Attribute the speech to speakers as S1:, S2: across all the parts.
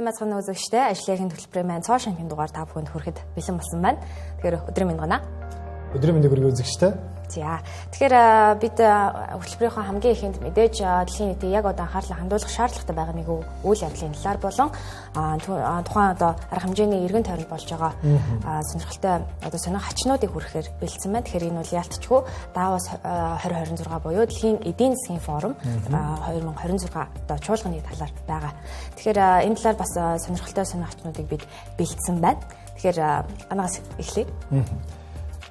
S1: сайн бацхан үзэгчтэй ажлын хөтөлбөрийн маань цоо шинхэн дугаар та бүхэнд хүрэхэд бэлэн болсон байна. Тэгэхээр өдрийн мэнд гана.
S2: Өдрийн мэндийг хүргэж үзэгчтэй.
S1: За. Тэгэхээр бид хөтөлбөрийнхөө хамгийн ихэнд мэдээж дэлхийн нийтийн яг одоо анхаарлаа хандуулах шаардлагатай байгаа нэг үйл явдлын талаар болон тухайн одоо арга хэмжээний эргэн тойрол болж байгаа сонирхолтой одоо сонио хачнуудыг хүрэхээр бэлдсэн байна. Тэгэхээр энэ бол яалтчгүй Давос 2026 буюу дэлхийн эдийн засгийн форум 2026 одоо чуулганы талаар байгаа. Тэгэхээр энэ талаар бас сонирхолтой сонио хачнуудыг бид бэлдсэн байна. Тэгэхээр анаас эхлэе.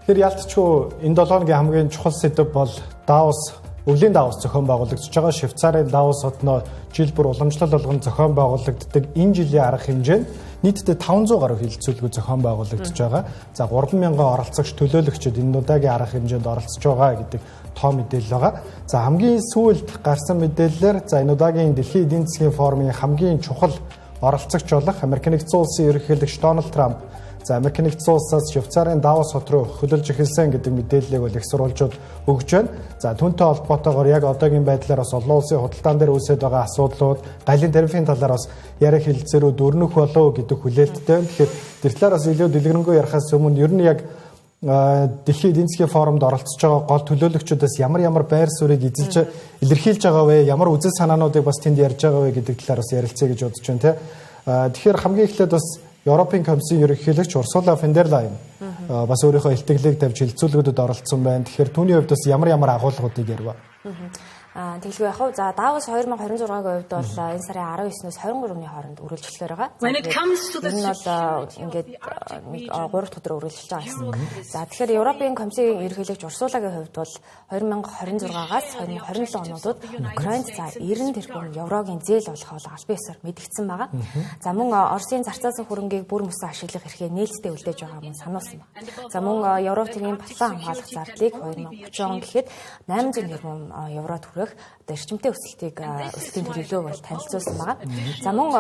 S2: Тэгэхээр ялцчгүй энэ 7 хоногийн хамгийн чухал сэдэв бол Давос, өвлийн Давос зохион байгуулагдаж байгаа Швейцарын Давос хотноо жил бүр уламжлал болгон зохион байгуулагддаг энэ жилийн арга хэмжээнд нийтдээ 500 гаруй хилцүүлэг зохион байгуулагдаж байгаа. За 3000 оролцогч төлөөлөгчид энэ удаагийн арга хэмжээнд оролцож байгаа гэдэг тоо мэдээлэл байгаа. За хамгийн сүүлд гарсан мэдээллээр за энэ удаагийн дэлхийн эдийн засгийн форумын хамгийн чухал оролцогч болох Америк нэгдсэн улсын ерөнхийлөгч Дональд Трамп за Америк нэгдсэн улсаас Швейцарын Давос хот руу хөдөлж эхэлсэн гэдэг мэдээллийг бол их сурвалжууд өгж байна. За түүнтэй холбоотойгоор яг одоогийн байдлаар бас олон улсын худалдаан дээр үүсэж байгаа асуудлууд, галын тарифын талаар бас ярих хэлэлцээрүүд өрнөх болов гэдэг хүлээлттэй. Тэгэхээр тэр талаар бас илүү дэлгэрэнгүй ярихаас өмнө ер нь яг дэлхийн эдийн засгийн форумд оролцож байгаа гол төлөөлөгчдөөс ямар байр суурийг эзэлж илэрхийлж байгаа вэ? Ямар үзэл санаануудыг бас тэнд ярьж байгаа вэ гэдэг талаар бас ярилцъя гэж бодож байна, тийм. Тэгэхээр хамгийн эхлээд бас Европын комиссийн ерөнхийлөгч Урсула фон дер Лайен бас өөрийнхөө илтгэлийг тавьж хилцүүлгүүдэд оролцсон байна. Тэгэхээр түүний хувьд бас ямар агуулгуудыг ярив.
S1: Тэгэлгүй яхав. За Давос 2026-гийн хувьд бол энэ сарын 19-өөс 23-ны хооронд үргэлжлэхээр байгаа. Энэ бол ингээд нэг 3 дахь өдөр үргэлжлэж байгаа гэсэн. За тэгэхээр Европын комиссийн ерөнхийлөгч Урсулагийн хувьд бол 2026-аас 2027 онуудад Украинд за 90 тэрбум еврогийн зээл олох албан ёсоор мэдэгдсэн байгаа. За мөн Оросын зарцаасан хөрөнгийг бүр мөсөн ашиглах эрхээ нээлттэй үлдээж байгаа мөн сануулсан байна. За мөн Европ төвийн батлан хамгаалах зардлыг 2030 он гэхэд 800 тэрбум евро төрөх одоо эрчимтэй өсөлтийн төлөвлөгөө бол танилцуулсан байгаа. За мөн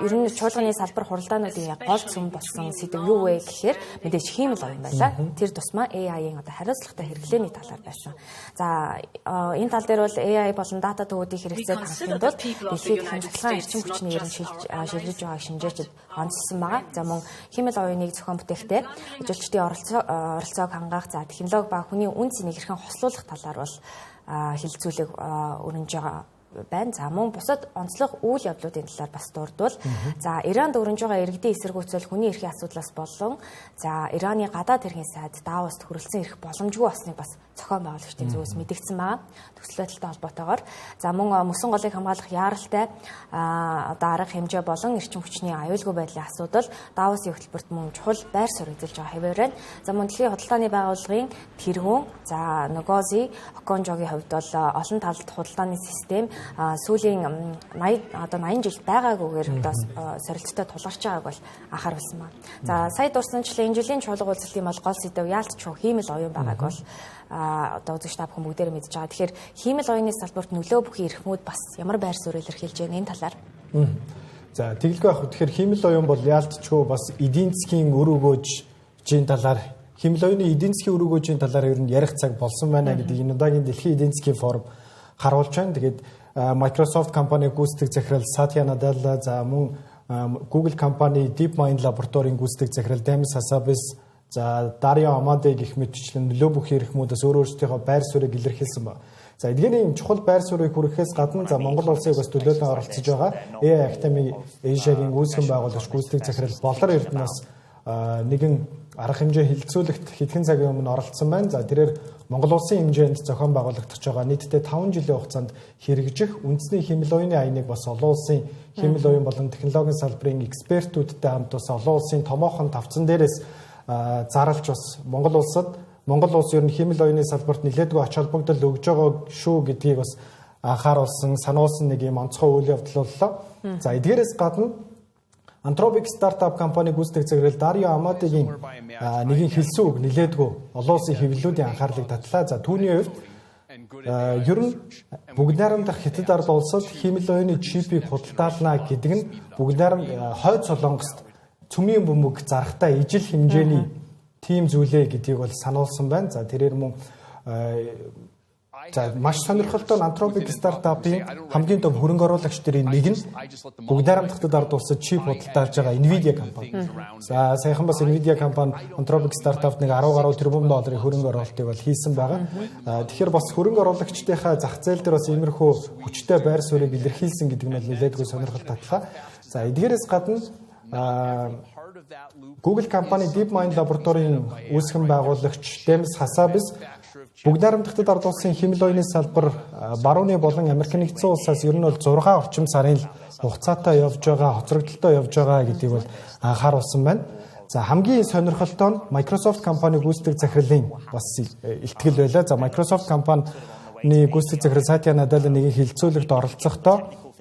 S1: ер нь чуулганы салбар хуралдаануудын яг гол цөм болсон сэдэв юу вэ гэхээр мэдээж хиймэл оюун байлаа. Тэр тусмаа AI-ийн одоо хариуцлагатай хэрэглээний талаар байсан. За энэ тал дээр бол AI болон дата төвүүдийн хэрэгцээг хангахын тулд дэлхийд хангалттай эрчим хүчний ерөн шилжиж байгааг шинжээчд онцлсан байгаа. За мөн хиймэл оюуныг зохион бүтээхдээ ажилчдын оролцоог хангах, за технологи ба хүний үн цэнийг хэрхэн хослуулах талаар бол хилцүүлэг өрнөж байгаа байна. За мөн бусад онцлог үйл явдлуудын талаар бас дурдвал за Иранд өрнөж байгаа иргэдийн эсэргүүцэл хүний эрхийн асуудлаас болон за Ираны гадаад хэргийн сайд Давост хүрэлцэн ирэх боломжгүй болсныг бас зохион байгуулагчдын зүгээс мэдэгдсэн байгаа. Төсөл байдалтай холбоотойгоор за мөн мөсөн голыг хамгаалах яаралтай одоо арга хэмжээ болон эрчим хүчний аюулгүй байдлын асуудал Давосын хөтөлбөрт мөн чухал байр суурь эзэлж байгаа хэвээр байна. За мөн дэлхийн худалдааны байгууллагын тэргүүн за Ногози Оконжогийн хувьд бол олон талд худалдааны систем сүүлийн 80 жил байгаагүйгээр одоо сорилттой тулгарч байгааг бол анхааруулсан байна. За сая дурсанчлаа энэ жилийн чуулга уулзалтын бол гол сэдэв яалтчгүй хиймэл оюун байгааг бол одоо үзэгч та бүхэн бүгдээрээ мэдж байгаа. Тэгэхээр хиймэл оюуны салбарт нөлөө бүхий эрхмүүд бас ямар байр суурь илэрхийлж байна энэ талаар.
S2: За тэгэлгүй яг тэгэхээр хиймэл оюун бол яалтчгүй бас эдийн засгийн өр өгөөжийн талаар хиймэл оюуны эдийн засгийн өр өгөөжийн талаар ер нь ярих цаг болсон байна гэдэг энэ удаагийн дэлхийн эдийн засгийн форум харуулж байна. Тэгээд Microsoft компани гүйцэтгэх захирал Сатья Наделла за мөн Google компани DeepMind лабораторийн гүйцэтгэх захирал Демис Хасабис за Дарио Амаде гэх мэтчлэн нөлөө бүхий эрхмүүдээс өөрсдийнхөө байр суурийг илэрхийлсэн байна. За эдгээр чухал байр суурийг хүрэхээс гадна за Монгол улсыг бас төлөөлөн оролцож байгаа AI Academy Asia-гийн гүйцэтгэх байгуулагч гүйцэтгэх захирал Болор Эрдэнэс нэгэн арга хэмжээ хилцүүлэгт хэдхэн цагийн өмнө оролцсон байна. За тэрээр Монгол улсын хэмжээнд зохион байгуулагдаж байгаа нийтдээ 5 жилийн хугацаанд хэрэгжих үндэсний хиймэл оюуны аяныг бас олон улсын хиймэл оюун болон технологийн салбарын экспертүүдтэй хамт бас олон улсын томоохон тавцан дээрээс зарлж бас Монгол улс ер нь хиймэл оюуны салбарт нэлээдгүй ач холбогдол өгж байгаа шүү гэдгийг бас анхааруулсан, сануулсан нэг юм онцгой үйл явдал боллоо. За эдгээрээс гадна Anthropic стартап компани гүйцэтгэх захирал Дарио Амадегийн нэгэн хэлсэн үг нэлээдгүй олон улсын хэвлэлүүдийн анхаарлыг татлаа. За түүний хувьд ер нь бүгд найрамдах хятад ард улсад хиймэл оюуны чипийг худалдаална гэдэг нь бүгд найрамд хойд Солонгост цөмийн бөмбөг зарахтай ижил хэмжээний тийм зүйлээ гэдгийг бол сануулсан байна. За тэрээр мөн За маш сонирхолтой Anthropic стартапын хамгийн том хөрөнгө оруулагчдын нэг нь бүгд найрамдахад ард улсад чип худалдаалж байгаа Nvidia компани. За саяхан бас Nvidia компани Anthropic стартапт нэг 10 гаруй тэрбум долларын хөрөнгө оруулалтыг бол хийсэн байгаа. Тэгэхээр бас хөрөнгө оруулагчдынхаа зах зээл дээр бас иймэрхүү хүчтэй байр суурийг илэрхийлсэн гэдэг нь бол нэлээдгүй сонирхолтой талаа. За эдгээрээс гадна Google компани DeepMind лабораторийн үүсгэн байгуулагч Demis Hassabis бүгд найрамдахад ард улсын хэмэл оюуны салбар барууны болон Америк нэгдсэн улсаас ер нь бол 6 орчим сарын хугацаатай явж байгаа, хоцрогдолтой явж байгаа гэдгийг бол анхааруулсан байна. За хамгийн сонирхолтой нь Microsoft компани гүйцэтгэх захирлын бас илтгэл байлаа. За Microsoft компани гүйцэтгэх захирал Сатья Надella нэгэн хилцүүлэгт оролцохдоо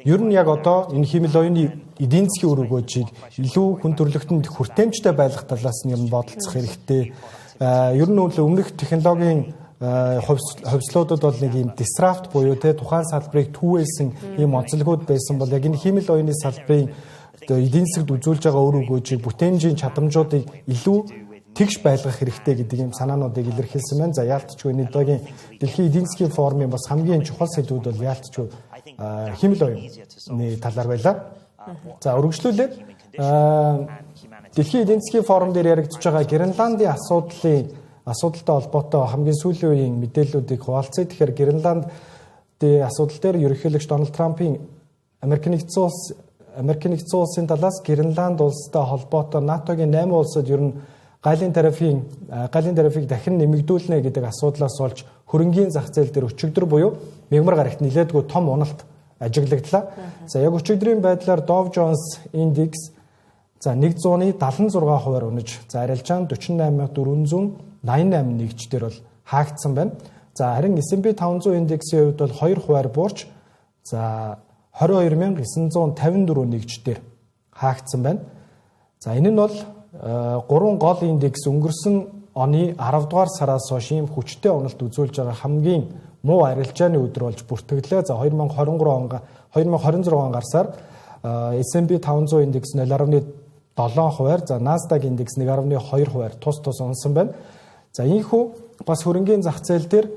S2: ер нь яг одоо энэ хэмэл оюуны эдийн засгийн үр өгөөжийг илүү хүн төрөлхтөнд хүртээмжтэй байлгах талаас нь ер нь бодолцох хэрэгтэй. Ер нь өмнөх технологийн хувьслуудад бол нэг юм disrupt буюу тухайн салбарыг түүэлсэн ийм онцлогуд байсан бол яг энэ хэмэл оюуны салбарын эдийн засгт үзүүлж байгаа үр өгөөжийг бүтээмжийн чадамжуудыг илүү тэгш байлгах хэрэгтэй гэдэг ийм санаануудыг илэрхийлсэн байна. За яалтчгүй энэ удаагийн дэлхийн эдийн засгийн форумын бас хамгийн чухал сэдвүүд бол яалтчгүй хэмэл оюуны талаар байлаа. За үргэлжлүүлээд дэлхийн эдийн засгийн форум дээр яригдж байгаа Гренландын асуудалтай холбоотой хамгийн сүүлийн үеийн мэдээллүүдийг хуваалцъя. Тэгэхээр Гренландын асуудал дээр ерөнхийлөгч Дональд Трампын Америк нэгдсэн улсын талаас Гренланд улстай холбоотой НАТОгийн 8 улсад ер нь гайлын тарифыг дахин нэмэгдүүлнэ гэдэг асуудлаас болж хөрөнгийн зах зээл дээр өчигдөр буюу мягмар гарагт нэлээдгүй том уналт ажиглагдлаа. За яг өчигдрийн байдлаар Dow Jones Index 176% унаж, за арилжаан 48488 нэгждэр бол хаагдсан байна. За харин S&P 500 индексийн хувьд бол 2% буурч, за 22954 нэгждэр хаагдсан байна. За энэ нь бол 3 гол индекс өнгөрсөн оны 10 дугаар сараас хойш ийм хүчтэй уналт үзүүлж байгаа хамгийн муу арилжааны өдөр болж бүртгэлээ. За 2026 он гарсаар S&P 500 индекс 0.7%, за Nasdaq индекс 1.2% тус унсан байна. За ийхүү бас хөрөнгийн зах зээл дээр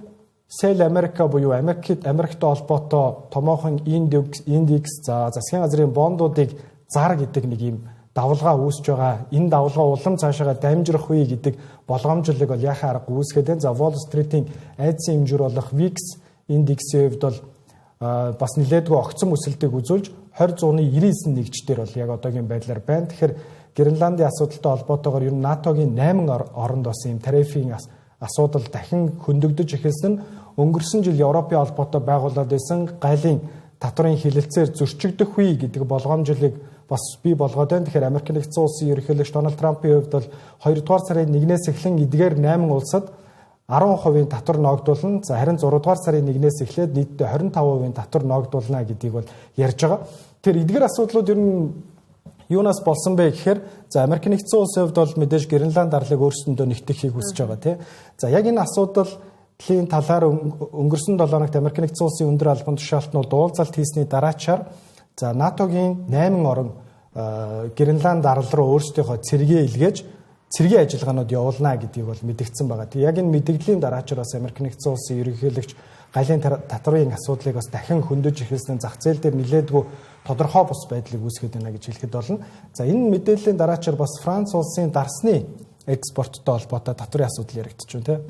S2: Sell America буюу Америктэй холбоотой томоохон индекс, за засгийн газрын бондуудыг зар гэдэг нэг юм давлгаа үүсэж байгаа. Энэ давлгаа улам цаашаа дамжирах үе гэдэг болгоомжлог бол яхаа аргагүй үүсгээд байна. За Wall Street-ийн айдсын хэмжүүр болох VIX индексийн хувьд бол бас нэлээдгүй огцом өсөлтийг үзүүлж 20.99 нэгждэр бол яг одоогийн байдлаар байна. Тэгэхээр Гренландын асуудалтай холбоотойгоор ер нь НАТОгийн 8 оронд бас ийм тарифын асуудал дахин хөндөгдөж эхэлсэн нь өнгөрсөн жил Европын холбоотой байгуулад байсан гайлын татварын хилэлцээр зөрчигдөх үе гэдэг болгоомжлыг бас бий болгоод байна. Тэгэхээр Америк нэгдсэн улсын ерөнхийлөгч Дональд Трампын хувьд бол 2 дугаар сарын 1-ээс эхлэн эдгээр 8 улсад 10% татвар ногдуулна. За харин 6 дугаар сарын 1-ээс эхлээд нийтдээ 25% татвар ногдуулна гэдгийг бол ярьж байгаа. Тэгэхээр эдгээр асуудлууд ер нь юунаас болсон бэ гэхээр за Америк нэгдсэн улсын хувьд бол мэдээж Гренланд арлыг өөрсөндөө нэгтгэхийг хүсэж байгаа тийм. За яг энэ асуудлын талаар өнгөрсөн 7 хоногт Америк нэгдсэн улсын өндөр албан тушаалтнууд уулзалт хийсний дараачаар за НАТОгийн 8 орн Гренланд арал руу өөрсдийнхөө цэргээ илгээж цэргийн ажиллагаанууд явуулна гэдгийг бол мэдгдсэн байгаа. Тэг яг энэ мэдгдлийн дараачаар бас Америк нэгдсэн улсын ерөнхийлөгч гайлын татварын асуудлыг бас дахин хөндөж эхэлсэн зах зээл дээр нэлээдгүй тодорхой бус байдлыг үүсгэж байна гэж хэлэхэд болно. За энэ мэдээллийн дараачаар бас Франц улсын дарсны экспорттой холбоотой татварын асуудал яригдчихв тийм.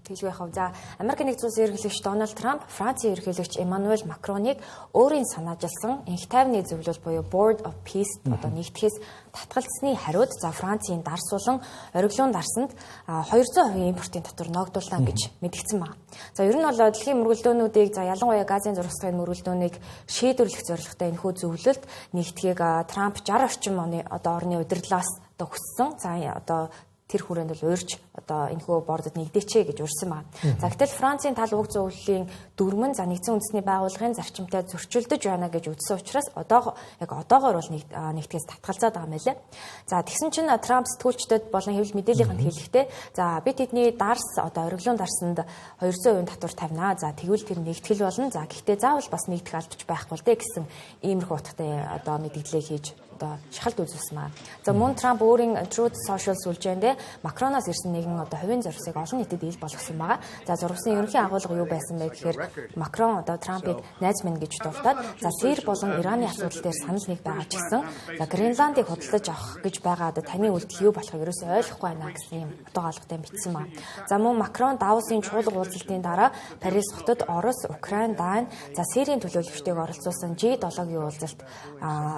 S1: Тэгж байх вэ. За Америк нэгдсэн улсын ерөнхийлөгч Дональд Трамп Францын ерөнхийлөгч Эммануэль Макроныг өөрийн санаажилсан энх тайвны зөвлөл буюу Board of Peace одоо нэгтгэхээс татгалзсны хариуд за Францын дарс болон ориглон дарсанд 200% импортын татвар ногдуулна гэж мэдгдсэн байна. За ер нь бол дэлхийн мөргөлдөөнүүдийг за ялангуяа газын зургасгын мөргөлдөөнийг шийдвэрлэх зорилготой энэхүү зөвлөлд нэгтгэхийг Трамп 60 орчим оны одоо орны удирдлаас одоо хүссэн. За одоо тэр хүрээнд бол уурж одоо энэхүү бордод нэгдэчээ гэж урьсан байна. За гэтэл Францын тал уг зөвлөлийн дүрмэн за нэгдсэн үндэсний байгууллагын зарчимтай зөрчилдөж байна гэж үзсэн учраас одоогоор бол нэгтгэс татгалзаад байгаа юм лээ. За тэгсэн чинь Трамп сэтгүүлчдэд болон хэвлэл мэдээллийнхэнд хэлэхдээ за бид тэдний дарс одоо ориглон дарсанд 200% татвар тавина. За тэгвэл тэр нэгтгэл болно. За гэхдээ заавал бас нэгдэх алдаж байхгүй л дээ гэсэн иймэрхүү утгатай одоо мэдээлэл хийж одоо шахалт үзүүлсэн байна. За мөн Трамп өөрийн Truth Social сүлжээндээ Макроноос ирсэн нэгэн одоо хувийн зорилсыг олон нийтэд ил болгосон байгаа. За зургасны ерөнхий агуулга юу байсан бэ гэхээр Макрон одоо Трампыг найз минь гэж дуулаад за Сирь болон Ираны асуудал дээр санал нэг байгаа ч гэсэн за Гренландыг худалдаж авах гэж байгаа одоо таны үйлдэл юу болохыг ерөөсөй ойлгохгүй байна гэсэн юм утгаалгатай бичсэн байна. За мөн Макрон Давосын чуулга уулзалтын дараа Парис хотод Орос, Украин, Дани за Сирийн төлөөлөгчдийг оролцуулсан G7-гийн уулзалт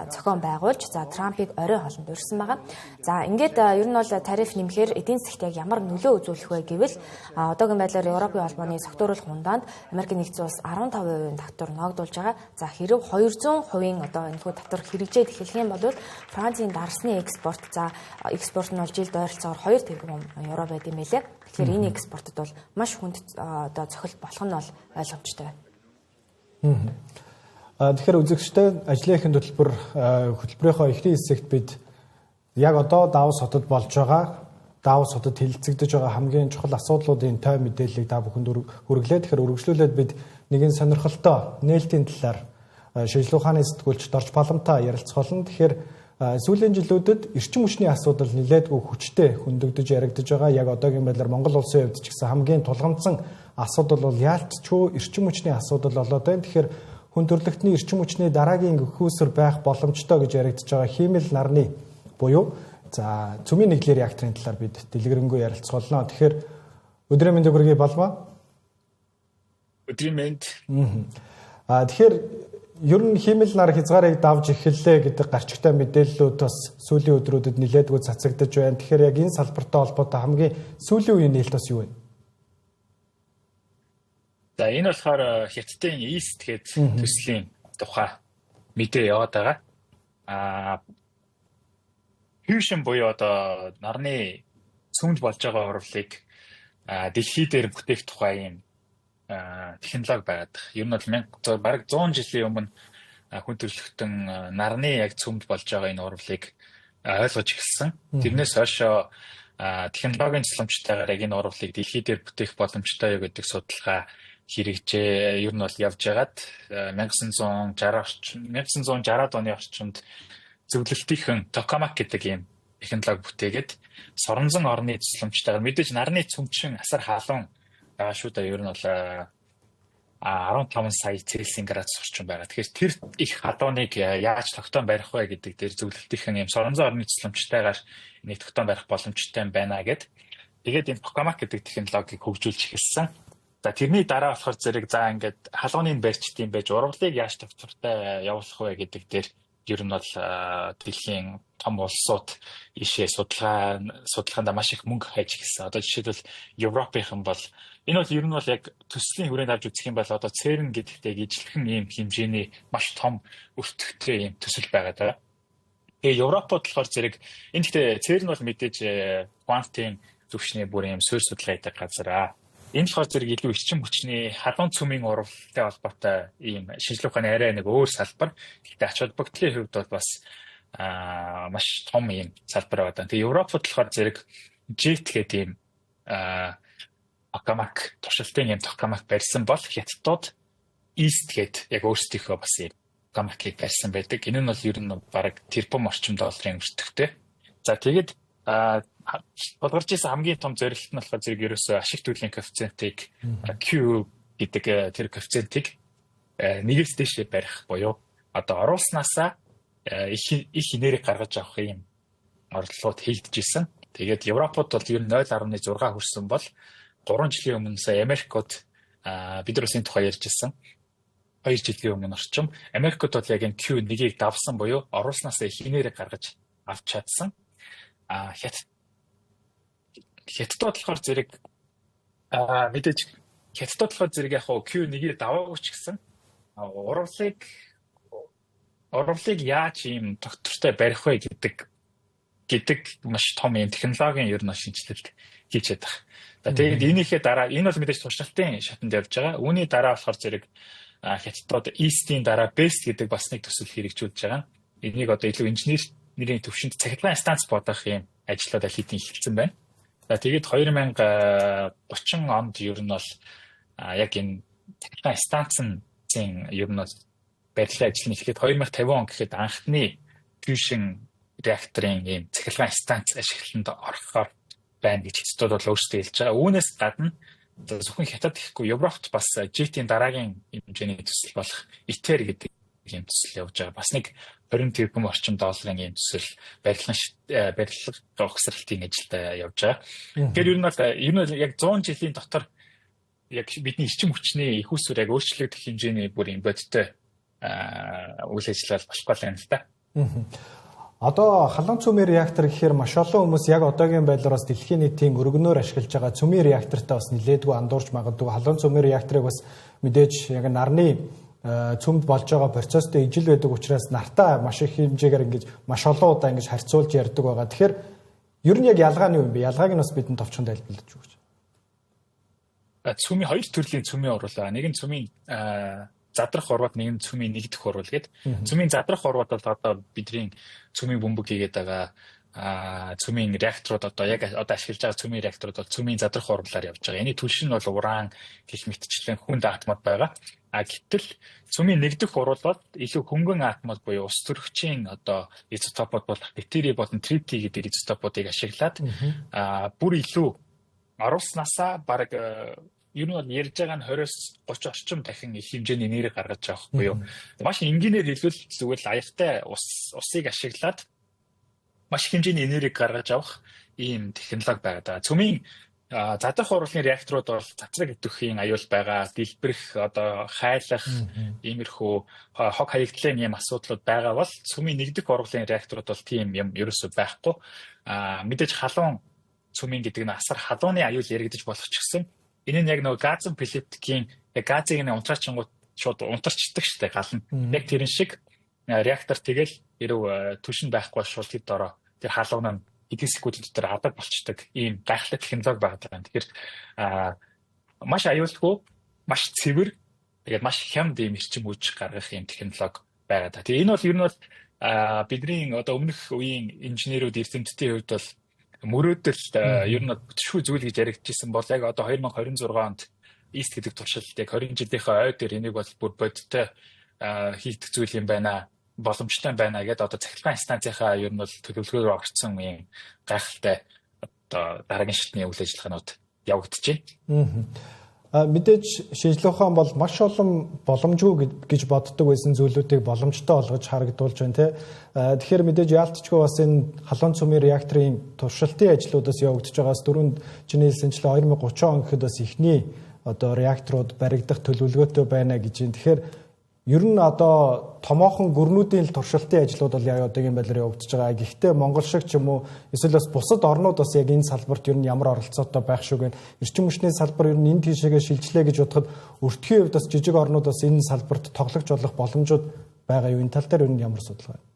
S1: зохион байгуулж за Трампыг орой хоолнд урьсан байгаа. За ингээд ер нь бол тариф нэмэхээр эдийн засгт яг ямар нөлөө үзүүлэх вэ гэвэл одоогийн байдлаар Европын холбооны согтууруулах хундаанд Америк нэгдсэн улс 15% татвар ногдуулж байгаа. За хэрв 200% одоо энэхүү татвар хэрэгжээд эхлэх юм бол Францын дарсны экспорт за экспорт нь бол жилд ойролцоогоор 2 тэрбум евро байд юм билээ. Тэгэхээр энэ экспортод бол маш хүнд одоо цохилт болох нь бол ойлгомжтой байна.
S2: Тэгэхээр үзэгчтэй ажлынхын хөтөлбөр хөтөлбөрийнхөө эхний хэсэгт бид яг одоо Давос хотод болж байгаа Давос хотод хэлэлцэгдэж байгаа хамгийн чухал асуудлуудын той мэдээллийг та бүхэнд хүргэлээ. Тэгэхээр үргэлжлүүлээд бид нэгэн сонирхолтой нээлтийн талаар шинжилгээ ухааны сэтгүүлч Дорж Паламтай ярилцах болно. Тэгэхээр сүүлийн жилүүдэд эрчим хүчний асуудал нэлээдгүй хүчтэй хөндөгдөж яригдж байгаа. Яг одоогийн байдлаар Монгол улсын хувьд ч гэсэн хамгийн тулгамдсан асуудал бол яалтчгүй эрчим хүчний асуудал болоод байна. Тэгэхээр хүн төрөлхтний эрчим хүчний дараагийн гөхөөсөр байх боломжтой гэж яригдж байгаа хиймэл нарны буюу за цөмийн нэгдлийн реакторын талаар бид дэлгэрэнгүй ярилцах болно. Тэгэхээр өдрийн мэндийг хүргэе болмоо.
S3: Өдрийн мэнд.
S2: Тэгэхээр ер нь хиймэл нар хязгаарыг давж эхэллээ гэдэг гарчигтай мэдээллүүд бас сүүлийн өдрүүдэд нэлээдгүй цацагдж байна. Тэгэхээр яг энэ салбартай холбоотой хамгийн сүүлийн үеийн нээлт бас юу вэ?
S3: За энэ болохоор Хятадын East гэдэг төслийн тухай мэдээ яваад байгаа. Fusion буюу одоо нарны цөмж болж байгаа урвалыг дэлхий дээр бүтээх тухай юм технологи байгаад байна. Ер нь бол бараг 100 жилийн өмнө хүн төрөлхтөн нарны яг цөмж болж байгаа энэ урвалыг ойлгож эхэлсэн. Тэрнээс хойш технологийн тусламжтайгаар яг энэ урвалыг дэлхий дээр бүтээх боломжтой юу гэдэг судалгаа хэрэгжээ. Ер нь бол явж байгаад 1960-аад оны орчимд зөвлөлтийнхэн Tokamak гэдэг ийм технологи бүтээгээд соронзон орны тусламжтайгаар мэдээж нарны цөмчин асар халуун байгаа шүү дээ. Ер нь бол 15 сая Цельсийн градус орчим байгаа. Тэгэхээр тэр их халууныг яаж тогтоон барих вэ гэдэг дээр зөвлөлтийнхэн ийм соронзон орны тусламжтайгаар нэг тогтоон барих боломжтой байна гэд. Тэгээд энэ Tokamak гэдэг технологиг хөгжүүлж эхэлсэн. За тэрний дараа болохоор зэрэг за ингээд халууныг барьчдсан байж урвалыг яаж тогтвортой явуулах вэ гэдэг дээр ер нь бол дэлхийн том улсууд ишээ судалгаанд маш их мөнгө хайж эхэлсэн. Одоо жишээлбэл Европынхан бол энэ бол ер нь бол яг төслийн хүрээнд авч үзэх юм бол одоо CERN гэдэгтэй ижилхэн ийм хэмжээний маш том өртөгтэй ийм төсөл байгаад байгаа. Тэгээ Европод болохоор зэрэг энэ гэхдээ CERN бол мэдээж квантын түвшний бүр ийм суурь судалгаа хийдэг газар. Энэ болохоор зэрэг илүү эрчим хүчний халуун цөмийн урвалтай холбоотой ийм шинжилгээ ухааны арай нэг өөр салбар. Гэхдээ ач холбогдлын хувьд бол бас маш том ийм салбар байгаа. Тэгээ Европод болохоор зэрэг JET гэдэг ийм Tokamak туршилтын ийм Tokamak барьсан бол Хятадууд East гэдэг яг өөрсдийнхөө бас ийм Tokamak-ийг барьсан байдаг. Энэ нь бол ер нь бараг тэрбум орчим долларын өртөгтэй. За тэгээд болгарч ирсэн хамгийн том зорилт нь болохоор зэрэг ерөөсөө ашиг төлөвийн коэффициентийг Q гэдэг тэр коэффициентийг нэгээс дээшээ барих буюу одоо оруулснаасаа их энерги гаргаж авах юм орлогууд хийгдэж ирсэн. Тэгээд Европод бол ер нь 0.6 хүрсэн бол 3 жилийн өмнө сая Америкт бид нар энэ тухай ярьж ирсэн. 2 жилийн өмнө орчим Америкт бол яг энэ Q1-ийг давсан буюу оруулснаасаа их энерги гаргаж авч чадсан. Хятадд болохоор зэрэг мэдээж Хятадд болохоор зэрэг яг Q1-ийг даваагүй ч гэсэн урвалыг яаж ийм доктортой барих вэ гэдэг маш том юм технологийн ер нь шинжилэлт хийж чадах. Тэгээд энийхээ дараа энэ бол мэдээж туршилтын шатанд явж байгаа. Үүний дараа болохоор зэрэг Хятадд East-ийн дараа West гэдэг бас нэг төсөл хэрэгжүүлж байгаа. Энийг одоо илүү инженерийн төвшөнд цахилгаан станц бодох юм ажлууд аль хэдийн эхэлсэн байна. За тэгээд 2030 онд ер нь бол яг энэ цахилгаан станцын ер нь бол барилгын ажил нь ихэд 2050 он гэхэд анхны fusion реакторын ийм цахилгаан станц ашиглалтанд орохоор байна гэж хэцүүд бол өөрсдөө хэлж байгаа. Үүнээс гадна зөвхөн хятад гэхгүй Европт бас JT-ийн дараагийн хэмжээний төсөл болох ITER гэдэг ийм төсөл явж байгаа. Бас нэг 20 тэрбум орчим долларын ийм төсөл барилга огсралтын ажилдаа явж байгаа. Тэгэхээр ер нь яг 100 жилийн дотор яг бидний эрчим хүчний их усүр яг өөрчлөгдөх хэмжээний бүрийн бодиттой үйл ажиллагаа болохгүй юм л да.
S2: Одоо халуун цөмийн реактор гэхээр маш олон хүмүүс яг одоогийн байдлаар бас дэлхийн нийтийн өргөнөөр ашиглаж байгаа цөмийн реактортай бас нэлээдгүй андуурч магадгүй. Халуун цөмийн реакторыг бас мэдээж яг нарны цөмд болж байгаа процесстэй ижил байдаг учраас нартаа маш их хэмжээгээр ингэж маш олон удаа ингэж харьцуулж ярьдаг байгаа. Тэгэхээр ер нь яг ялгаа нь юу юм бэ? Ялгааг нь бас бидэнд товчхон тайлбарлаж өгөөч.
S3: Цөмийн хоёр төрлийн цөмийн уруулаа. Нэг нь цөмийн задрах урвал, нэг нь цөмийн нэгдэх урвал гэдэг. Цөмийн задрах урвал бол одоо бидний цөмийн бөмбөг хийгээд байгаа цөмийн реакторууд одоо ашиглаж байгаа цөмийн реакторууд бол цөмийн задрах урвалаар явж байгаа. Энэ түлш нь бол уран гэх мэтчлэн хүнд атомод байгаа. Гэтэл цөмийн нэгдэх урвал бол илүү хөнгөн атомод буюу ус төрөгчийн одоо изотопууд бол deuteri болон tritium гэдэг изотопуудыг ашиглаад бүр илүү оруулснасаа баг ер нь бол ярьж байгаа нь 20-30 орчим дахин их хэмжээний нэрийг гаргаж байгаа байхгүй юу. Маш энгийнээр хэлбэл зүгээр аяхтай усыг ашиглаад маш их хэмжээний энергийг гаргаж авах ийм технологи байгаа. Цөмийн задрах урвалын реакторууд бол цацраг идэвхийн аюул байгаа, дэлбэрэх, одоо хайлах, иймэрхүү хог хаягдлын ийм асуудлууд байгаа бол цөмийн нэгдэх урвалын реакторууд бол тийм юм ерөөсөй байхгүй. Мэдээж халуун цөмийн гэдэг нь асар халууны аюул яригдаж болох ч гэсэн энэ нь яг нөгөө газын пилептикийн газыг нэг унтраачингууд шууд унтарчдаг штэ гал нь. Яг тэрэн шиг реактор тэгэл хэрв түшин байхгүй шууд хэд ороо тэр халуун нь хэдэн секундын дотор адаг болчдөг ийм гайхалтай технологи байгаа. Тэгэхээр маш аюулгүй, маш цэвэр, тэгээд маш хямд ийм эрчим хүч гаргах ийм технологи байгаа. Тэгээ энэ бол ер нь бол бидний одоо өмнөх үеийн инженерүүд эрдэмтдийн хувьд бол мөрөөдөл ер нь бүтшгүй зүйл гэж яригдчихсэн бол яг одоо 2026 онд East гэдэг туршилт яг 20 жилийнхээ ой дээр энийг бол бүр бодиттой хийгдэх зүйл юм байна, боломжтой байна гэдэг одоо цахилгаан станцынхаа ер нь бол төлөвлөгөөр орсон юм гайхалтай одоо дараагийн шатны үйл ажиллагаанууд явагдаж байна.
S2: Мэдээж шинжилгээ ухаан бол маш олон боломжгүй гэж боддог байсан зүйлүүдийг боломжтой болгож харагдуулж байна тий. Тэгэхээр мэдээж яалтчгүй бас энэ халуун цөмийн реакторын туршилтын ажлуудаас явагдаж байгаас дөрөнд чиний хэлсэнчлэн 2030 он гэхэд бас ихний одоо реакторууд баригдах төлөвлөгөөтэй байна гэж байна. Тэгэхээр ер нь одоо томоохон гүрнүүдийн туршилтын ажлууд бол яг одоогийн байдлаар явагдаж байгаа. Гэхдээ Монгол шиг ч юм уу эсвэл бас бусад орнууд бас яг энэ салбарт ер нь ямар оролцоотой байх шиг байна. Эрчим хүчний салбар ер нь энд тийшээгээ шилжлээ гэж бодоход өртгийн хувьд бас жижиг орнууд бас энэ салбарт тоглож болох боломжууд байгаа юу? Энэ тал дээр ер нь ямар судалгаа байна?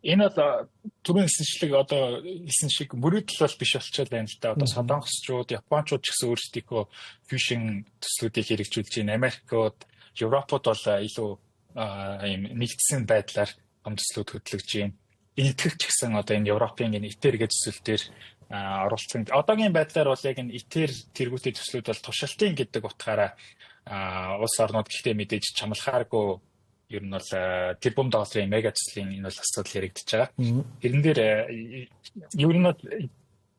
S3: Энэ бол түрүүн хэлсэн шиг мөрөөдөл бол биш болчиход байна л да. Одоо Солонгосчууд, Япончууд ч гэсэн өөрсдийнхөө фьюжн төслүүдийг хэрэгжүүлж байна. Америкууд, Европууд бол илүү ийм нэгдсэн байдлаар төслүүд хөтлөж байна. Энэтхэг ч гэсэн одоо энэ Европын энэ ITER гэж төсөл дээр оролцсон. Одоогийн байдлаар бол яг энэ ITER тэргүүтийн төслүүд бол туршилтын гэдэг утгаараа улс орнууд гэхдээ мэдээж чамлахааргүй ер нь бол тэрбум долларын мега төслийн энэ бол асуудал яригдчихэж байгаа. Тэрэн дээр ер нь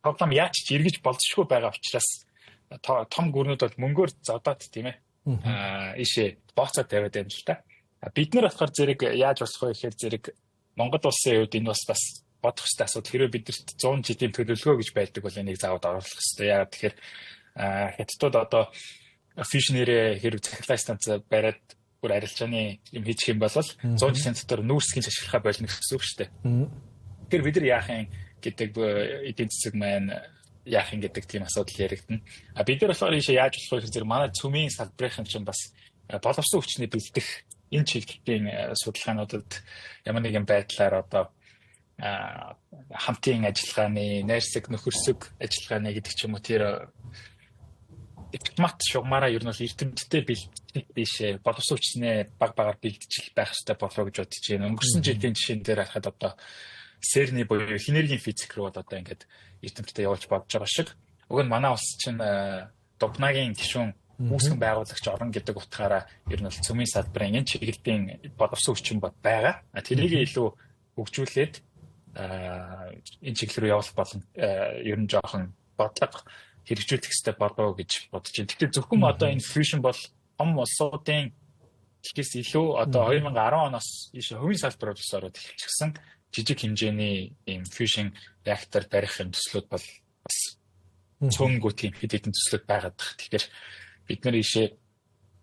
S3: тоглоом яаж ч эргэж болзошгүй байгаа учраас том гүрнүүд бол мөнгөөр зодоод тийм ээ. Ишээ бооцоо тавиад байна л да. Бид нар болохоор зэрэг яаж болох вэ гэхээр зэрэг Монгол улсын хувьд энэ бас бодох хэрэгтэй асуудал. Хэрвээ бидэрт 100 жилийн төлөвлөгөө гэж байдаг бол энийг заавал оруулах хэрэгтэй. Яагаад тэгэхээр хятадууд одоо фьюжнэрээ хэрэг цахилгаан станц бариад бүр арилжааны юм хийчих юм бол 100 жилийн дотор нүүрсгийн ашиглахаа болно гэсэн үг шүү дээ. Тэгэхээр бид нар яахын гэдэг эдийн засаг маань яахын гэдэг тийм асуудал яригдана. Бид нар болохоор ийшээ яаж болох вэ гэхээр манай цөмийн салбарын чинь бас боловсон хүчний бэлдэх энэ чиглэлийн судалгаануудад ямар нэгэн байдлаар одоо хамтын ажиллагааны, найрсаг, нөхөрсөг ажиллагааны гэдэг ч юм уу тэр дипломат шугамаараа ер нь бол эрдэмтдтэй бишээ боловсон хүчнээ баг-багаар бэлдэж байх хэрэгтэй болов гэж бодож байна. Өнгөрсөн жилийн жишээн дээр харахад одоо СЕРН-ий буюу энергийн физик рүү одоо ингээд эрдэмтдтэй явуулж бодож байгаа шиг. Уг нь манай улс чинь Дубнагийн гишүүн Үүсгэн байгуулагч орон гэдэг утгаараа ер нь бол цөмийн салбарын энэ чиглэлийн боловсон хүчин бод байгаа. Тэрийг илүү хөгжүүлээд энэ чиглэл рүү явуулах болон ер нь жоохон бодлого хэрэгжүүлэх хэрэгтэй болов гэж бодож байна. Гэхдээ зөвхөн одоо энэ fusion бол том улсуудын ихээс илүү одоо 2010 оноос ийш хувийн салбарууд ус ороод эхэлчихсэн жижиг хэмжээний ийм fusion реактор барихын төслүүд бол бас цөөнгөө тийм хэд хэдэн төслүүд байгаад байна. Тэгэхээр бид нэр ийшээ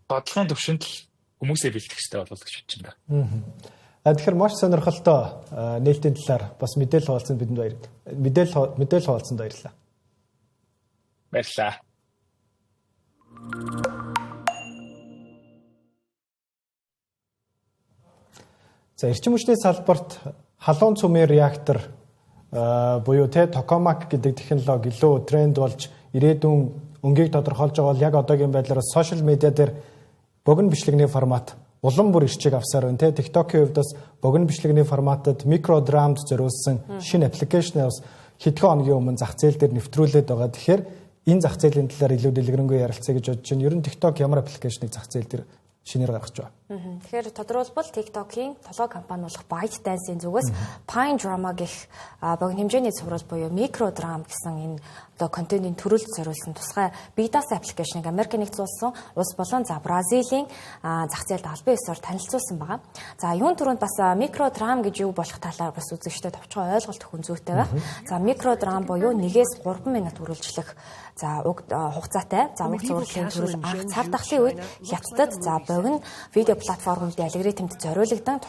S3: бодлогын төвшөнд хүмүүсээ бэлтгэх хэрэгтэй болов гэж бодож байна.
S2: Тэгэхээр маш сонирхолтой нээлтийн талаар бас мэдээлэл хуваалцсан бидэнд мэдээлэл хуваалцсанд баярлалаа.
S3: Баярлалаа.
S2: За эрчим хүчний салбарт халуун цөмийн реактор буюу токамак гэдэг технологи илүү тренд болж ирээдүйн өнгийг тодорхойлж байгаа бол яг одоогийн байдлаар сошиал медиа дээр богино бичлэгний формат улам бүр ирчиг авсаар байна. TikTok-ийн хувьд бас богино бичлэгний форматад микродрамд зориулсан шинэ аппликейшн бас хэдхэн хоногийн өмнө зах зээл дээр нэвтрүүлээд байгаа. Тэгэхээр энэ зах зээлийн талаар илүү дэлгэрэнгүй ярилцъя гэж бодож байна. Ер нь TikTok ямар аппликейшнийг зах зээл дээр шинээр гаргаж байна.
S1: Тэгэхээр тодорхойлбол TikTok-ийн толгой компани болох ByteDance-ийн зүгээс Pine Drama гэх богино хэмжээний цуврал буюу микродрам гэсэн энэ одоо контентын төрөлд зориулсан тусгай big data аппликейшнийг Америк нэгдсэн улс болон Бразилийн зах зээлд албан ёсоор танилцуулсан байгаа. За юун түрүүнд бас микродрам гэж юу болох талаар бас үзэгчдэд товчхон ойлголт өгөх зүйтэй байх. За микродрам буюу 1-3 минут үргэлжлэх хугацаатай уг зурлалын төрөл анх цар тахлын үед хятадд богино видео платформуудын алгоритмд зориулагдсан